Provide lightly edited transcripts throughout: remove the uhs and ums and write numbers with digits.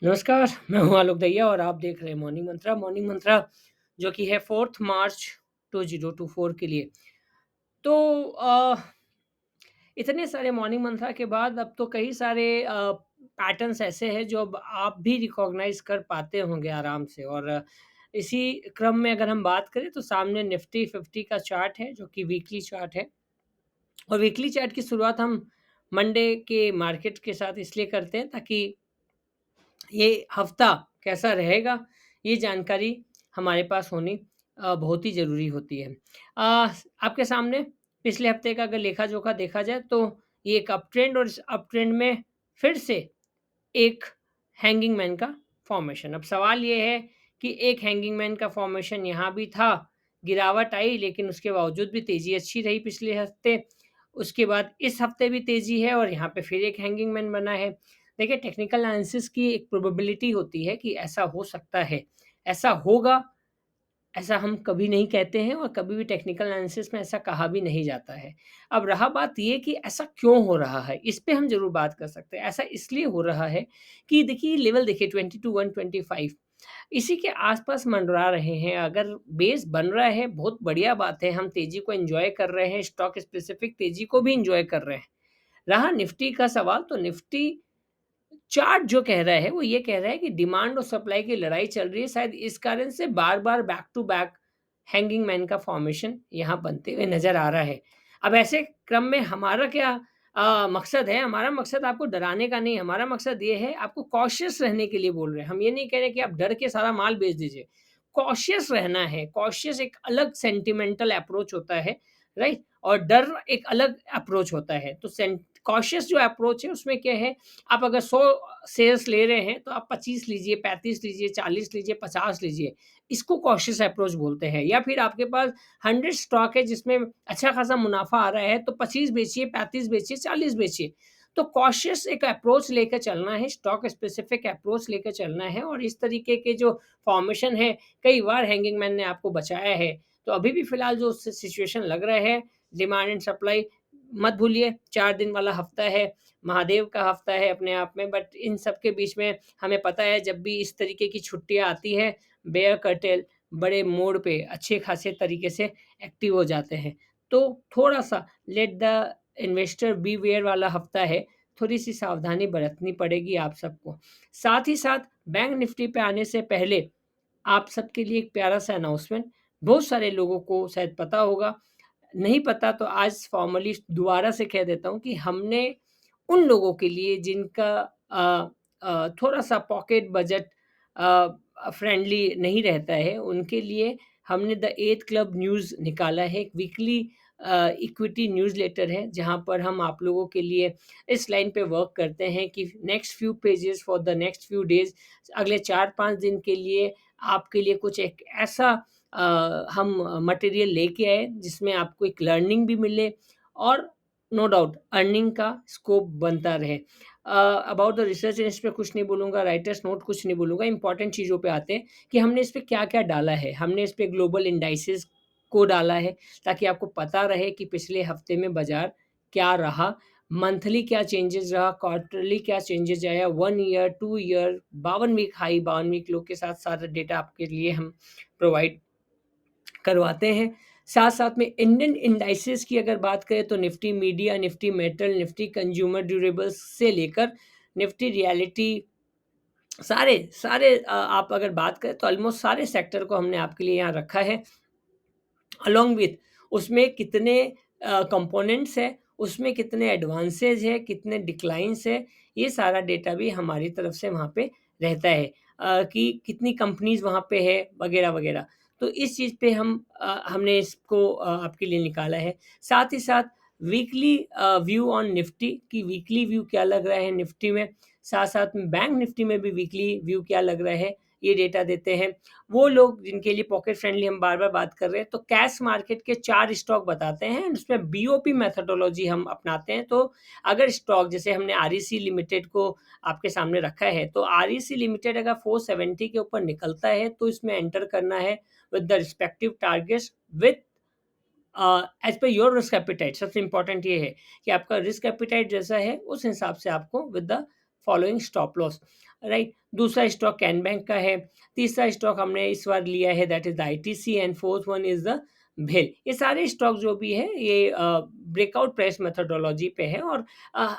नमस्कार, मैं हूँ आलोक दहिया और आप देख रहे हैं मॉर्निंग मंत्रा। मॉर्निंग मंत्रा जो कि है 4th मार्च 2024 के लिए। तो इतने सारे मॉर्निंग मंत्रा के बाद अब तो कई सारे पैटर्न्स ऐसे हैं जो अब आप भी रिकॉग्नाइज़ कर पाते होंगे आराम से। और इसी क्रम में अगर हम बात करें तो सामने निफ्टी 50 का चार्ट है जो कि वीकली चार्ट है। और वीकली चार्ट की शुरुआत हम मंडे के मार्केट के साथ इसलिए करते हैं ताकि ये हफ्ता कैसा रहेगा, ये जानकारी हमारे पास होनी बहुत ही ज़रूरी होती है। आपके सामने पिछले हफ्ते का अगर लेखा-जोखा देखा जाए तो ये एक अप ट्रेंड और इस अप ट्रेंड में फिर से एक हैंगिंग मैन का फॉर्मेशन। अब सवाल ये है कि एक हैंगिंग मैन का फॉर्मेशन यहाँ भी था, गिरावट आई लेकिन उसके बावजूद भी तेज़ी अच्छी रही पिछले हफ्ते। उसके बाद इस हफ्ते भी तेज़ी है और यहाँ पे फिर एक हैंगिंग मैन बना है। देखिए टेक्निकल एनालिसिस की एक प्रोबेबिलिटी होती है कि ऐसा हो सकता है, ऐसा होगा, ऐसा हम कभी नहीं कहते हैं और कभी भी टेक्निकल एनालिसिस में ऐसा कहा भी नहीं जाता है। अब रहा बात ये कि ऐसा क्यों हो रहा है? इस पे हम ज़रूर बात कर सकते हैं। ऐसा इसलिए हो रहा है कि देखिए लेवल देखिए 22,125 इसी के आस-पास मंडरा रहे हैं। अगर बेस बन रहा है, बहुत बढ़िया बात है, हम तेज़ी को एन्जॉय कर रहे हैं, स्टॉक स्पेसिफिक तेज़ी को भी एन्जॉय कर रहे हैं। रहा निफ्टी का सवाल तो निफ्टी चार्ट जो कह रहा है वो ये कह रहा है कि डिमांड और सप्लाई की लड़ाई चल रही है, शायद इस कारण से बार-बार back to back hanging man का फॉर्मेशन यहाँ बनते हुए नज़र आ रहा है। अब ऐसे क्रम में हमारा क्या मकसद है? हमारा मकसद आपको डराने का नहीं है, हमारा मकसद ये है आपको कॉशियस रहने के लिए बोल रहे हैं। हम ये नहीं कह रहे कि आप डर के सारा माल बेच दीजिए। कॉशियस रहना है, कॉशियस एक अलग सेंटिमेंटल अप्रोच होता है, राइट? और डर एक अलग अप्रोच होता है। तो कॉशियस जो अप्रोच है उसमें क्या है, आप अगर 100 शेयर्स ले रहे हैं तो आप 25 लीजिए, 35 लीजिए, 40 लीजिए, 50 लीजिए। इसको कॉशियस अप्रोच बोलते हैं। या फिर आपके पास 100 स्टॉक है जिसमें अच्छा खासा मुनाफ़ा आ रहा है तो 25 बेचिए, 35 बेचिए, 40 बेचिए। तो कॉशियस एक अप्रोच लेकर चलना है, स्टॉक स्पेसिफिक अप्रोच लेकर चलना है और इस तरीके के जो फॉर्मेशन है, कई बार हैंगिंग मैन ने आपको बचाया है। तो अभी भी फिलहाल जो सिचुएशन लग रहा है, डिमांड एंड सप्लाई मत भूलिए 4 दिन वाला हफ्ता है, महादेव का हफ्ता है अपने आप में, बट इन सब के बीच में हमें पता है जब भी इस तरीके की छुट्टियाँ आती हैं, बेयर कर्टेल बड़े मोड पे अच्छे खासे तरीके से एक्टिव हो जाते हैं। तो थोड़ा-सा लेट द इन्वेस्टर बीवेयर वाला हफ्ता है, थोड़ी-सी सावधानी बरतनी पड़ेगी आप सबको। साथ ही साथ बैंक निफ्टी पे आने से पहले आप सबके लिए एक प्यारा-सा अनाउंसमेंट, बहुत सारे लोगों को शायद पता होगा, नहीं पता तो आज फॉर्मली दोबारा से कह देता हूँ कि हमने उन लोगों के लिए जिनका थोड़ा-सा पॉकेट बजट फ्रेंडली नहीं रहता है, उनके लिए हमने द 8th क्लब न्यूज़ निकाला है। एक वीकली इक्विटी न्यूज़लेटर है, जहाँ पर हम आप लोगों के लिए इस लाइन पे वर्क करते हैं कि next few pages for the next few days अगले 4-5 दिन के लिए आपके लिए कुछ एक ऐसा हम मटेरियल लेके आए, जिसमें आपको एक लर्निंग भी मिले और नो डाउट अर्निंग का स्कोप बनता रहे। अबाउट द रिसर्च इस पे कुछ नहीं बोलूँगा, राइटर्स नोट कुछ नहीं बोलूँगा, इम्पोर्टेंट चीज़ों पे आते हैं कि हमने इस पे क्या-क्या डाला है। हमने इस पे ग्लोबल इंडाइसेस को डाला है, ताकि आपको पता रहे कि पिछले हफ्ते में बाज़ार क्या रहा, मंथली क्या चेंजेज़ रहा, क्वार्टरली क्या चेंजेज़ आया, 1 year, 2 year, 52 week high, 52 week low के साथ सारा डेटा आपके लिए हम प्रोवाइड करवाते हैं। साथ-साथ में इंडियन इंडाइसेस की अगर बात करें तो Nifty media, Nifty metal, Nifty consumer durables से लेकर निफ्टी रियलिटी सारे सारे आप अगर बात करें तो ऑलमोस्ट सारे सेक्टर को हमने आपके लिए यहाँ रखा है। अलोंग विथ उसमें कितने कंपोनेंट्स हैं, उसमें कितने एडवांसेस है, कितने डिक्लाइन्स है, ये सारा डेटा भी हमारी तरफ से वहाँ पे रहता है कि कितनी कंपनीज़ वहाँ पे है वगैरह-वगैरह। तो इस चीज़ पे हमने इसको आपके लिए निकाला है। साथ ही साथ वीकली व्यू ऑन निफ्टी कि वीकली व्यू क्या लग रहा है निफ्टी में, साथ-साथ में बैंक निफ्टी में भी वीकली व्यू क्या लग रहा है, ये डेटा देते हैं। वो लोग जिनके लिए पॉकेट फ्रेंडली हम बार-बार बात कर रहे हैं, तो कैश मार्केट के 4 स्टॉक बताते हैं, उसमें बीओपी मेथोडोलॉजी हम अपनाते हैं। तो अगर स्टॉक जैसे हमने आरईसी लिमिटेड को आपके सामने रखा है, तो आरईसी लिमिटेड अगर 470 के ऊपर निकलता है, तो इसमें एंटर करना है with the respective targets with as per your risk appetite. सबसे इम्पोर्टेंट ये है कि आपका रिस्क एपेटाइट जैसा है, उस हिसाब से आपको with the following stop loss. Right? दूसरा स्टॉक कैन बैंक का है, तीसरा स्टॉक हमने इस बार लिया है that is the ITC and fourth one is the भेल। ये सारे स्टॉक जो भी है ये ब्रेकआउट प्राइस मेथोडोलॉजी पे है और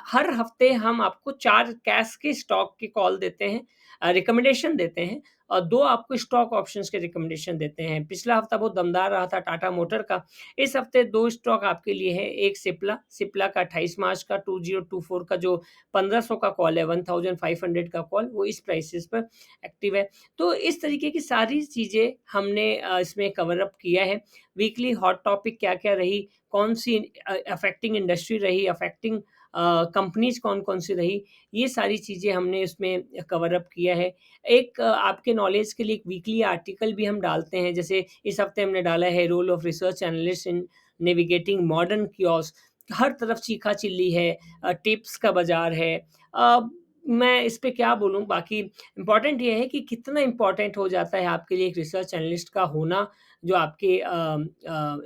हर हफ्ते हम आपको 4 कैश के स्टॉक की कॉल देते हैं, रिकमेंडेशन देते हैं और 2 आपको स्टॉक ऑप्शंस के रिकमेंडेशन देते हैं। पिछला हफ्ता बहुत दमदार रहा था टाटा मोटर का। इस हफ्ते 2 स्टॉक आपके लिए है, एक सिप्ला, सिप्ला का 28 मार्च का 2024 का जो 1500 का कॉल है, 1500 का कॉल, वो इस प्राइसेज़ पर एक्टिव है। तो इस तरीके की सारी चीज़ें हमने इसमें कवर अप किया है। वीकली हॉट टॉपिक क्या-क्या रही, कौन-सी अफेक्टिंग इंडस्ट्री रही, अफेक्टिंग कंपनीज़ कौन-कौन सी रही, ये सारी चीज़ें हमने इसमें कवर अप किया है। एक आपके नॉलेज के लिए एक वीकली आर्टिकल भी हम डालते हैं, जैसे इस हफ्ते हमने डाला है role of research analyst in navigating modern kiosk. हर तरफ चीखा-चिल्ली है, टिप्स का बाज़ार है। अ, मैं इस पे क्या बोलूँ, बाकी इम्पोर्टेंट ये है कि कितना इम्पोर्टेंट हो जाता है आपके लिए एक रिसर्च एनालिस्ट का होना, जो आपके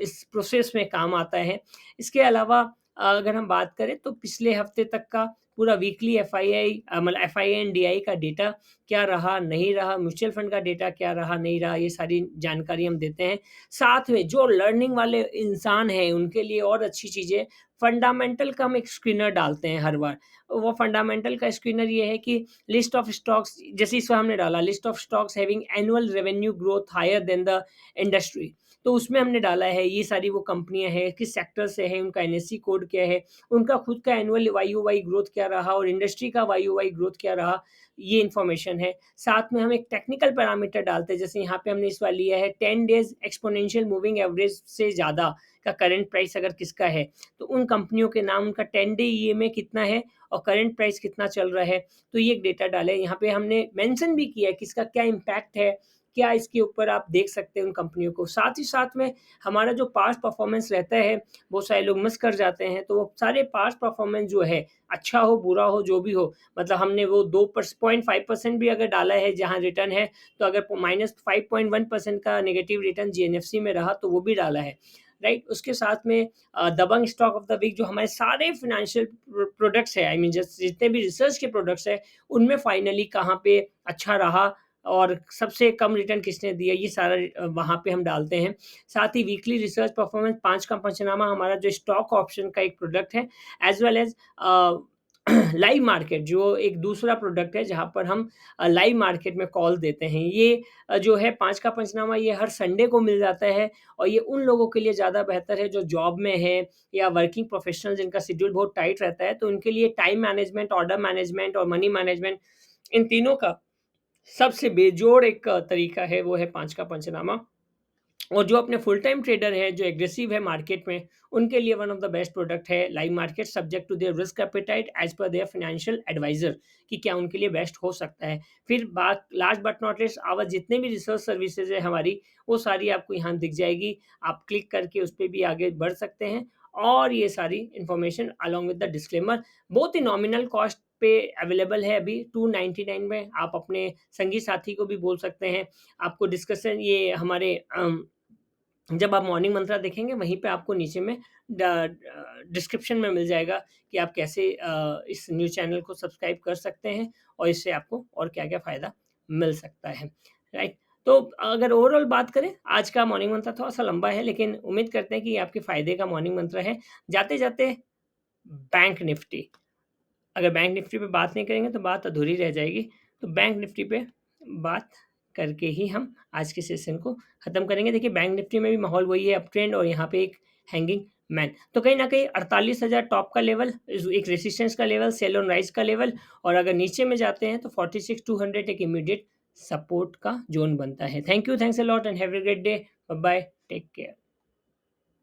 इस प्रोसेस में काम आता है। इसके अलावा अगर हम बात करें तो पिछले हफ्ते तक का पूरा वीकली एफआईआई मतलब एफआईआई एंड डीआई का डेटा क्या रहा, नहीं रहा, म्यूचुअल फंड का डेटा क्या रहा, नहीं रहा, ये सारी जानकारी हम देते हैं। साथ में जो लर्निंग वाले इंसान हैं, उनके लिए और अच्छी चीज़ें, फंडामेंटल का हम एक स्क्रीनर डालते हैं हर बार। वो फंडामेंटल का स्क्रीनर ये है कि लिस्ट ऑफ स्टॉक्स, जैसे इस बार हमने डाला list of stocks having annual revenue growth higher than the industry. तो उसमें हमने डाला है ये सारी वो कंपनियाँ हैं, किस सेक्टर से है, उनका एनएससी कोड क्या है, उनका खुद का एनुअल वाई-ओ-वाई ग्रोथ क्या रहा और इंडस्ट्री का वाई-ओ-वाई ग्रोथ क्या रहा, ये इन्फॉर्मेशन है। साथ में हम एक टेक्निकल पैरामीटर डालते हैं, जैसे यहाँ पे हमने इस बार लिया है 10 डेज़ एक्सपोनेंशियल मूविंग एवरेज से ज़्यादा का करंट प्राइस अगर किसका है, तो उन कंपनियों के नाम, उनका 10 डे ईएमए कितना है और करंट प्राइस कितना चल रहा है, तो ये एक डेटा डाला है। यहाँ पे हमने मेंशन भी किया है कि इसका क्या इम्पैक्ट है, क्या इसके ऊपर आप देख सकते हैं उन कंपनियों को। साथ ही साथ में हमारा जो पास्ट परफॉर्मेंस रहता है, बहुत सारे लोग मिस कर जाते हैं, तो वो सारे पास्ट परफॉर्मेंस जो है, अच्छा हो, बुरा हो, जो भी हो, मतलब हमने वो 2.5% भी अगर डाला है जहाँ रिटर्न है, तो अगर -5.1% का नेगेटिव रिटर्न जीएनएफसी में रहा, तो वो भी डाला है, राइट? उसके साथ में दबंग स्टॉक ऑफ द वीक जो हमारे सारे फाइनेंशियल प्रोडक्ट्स हैं, आई मीन जस्ट जितने भी रिसर्च के प्रोडक्ट्स हैं, उनमें फाइनली कहाँ पे अच्छा रहा और सबसे कम रिटर्न किसने दिया, ये सारा वहाँ पे हम डालते हैं। साथ ही वीकली रिसर्च परफॉर्मेंस 5 का पंचनामा हमारा जो स्टॉक ऑप्शन का एक प्रोडक्ट है, as well as live market जो एक दूसरा प्रोडक्ट है जहाँ पर हम लाइव मार्केट में कॉल देते हैं। ये जो है 5 का पंचनामा, ये हर संडे को मिल जाता है और ये उन लोगों के लिए ज़्यादा बेहतर है जो जॉब में हैं या वर्किंग प्रोफेशनल जिनका शेड्यूल बहुत टाइट रहता है, तो उनके लिए टाइम मैनेजमेंट, ऑर्डर मैनेजमेंट और मनी मैनेजमेंट, इन तीनों का सबसे बेजोड़ एक तरीका है, वो है 5 का पंचनामा। और जो अपने फुल टाइम ट्रेडर है, जो एग्रेसिव है मार्केट में, उनके लिए one of the best product है live market, subject to their risk appetite as per their financial advisor, कि क्या उनके लिए बेस्ट हो सकता है। फिर बात last but not least, our जितने भी रिसर्च सर्विसेज़ है हमारी, वो सारी आपको यहाँ दिख जाएगी। आप क्लिक करके उस पे भी आगे बढ़ सकते हैं और ये सारी information along with the disclaimer बहुत ही नॉमिनल कॉस्ट पे अवेलेबल है अभी 299 में। आप अपने संगी साथी को भी बोल सकते हैं। आपको डिस्कशन ये हमारे जब आप मॉर्निंग मंत्रा देखेंगे वहीं पे आपको नीचे में डिस्क्रिप्शन में मिल जाएगा कि आप कैसे इस न्यूज़ चैनल को सब्सक्राइब कर सकते हैं और इससे आपको और क्या-क्या फ़ायदा मिल सकता है, राइट? तो अगर ओवरऑल बात करें, आज का मॉर्निंग मंत्रा थोड़ा-सा लंबा है, लेकिन उम्मीद करते हैं कि ये आपके फ़ायदे का मॉर्निंग मंत्र है। जाते-जाते बैंक निफ्टी, अगर बैंक निफ्टी पे बात नहीं करेंगे तो बात अधूरी रह जाएगी। तो बैंक निफ्टी पे बात करके ही हम आज के सेशन को ख़त्म करेंगे। देखिए बैंक निफ्टी में भी माहौल वही है, अप ट्रेंड और यहाँ पे एक हैंगिंग मैन। तो कहीं न कहीं 48,000 टॉप का लेवल, एक रेजिस्टेंस का लेवल, सेल ऑन राइज़ का लेवल, और अगर नीचे में जाते हैं तो 46,200 एक इमीडिएट सपोर्ट का ज़ोन बनता है। Thank you, thanks a lot and have a great day. Bye bye, take care.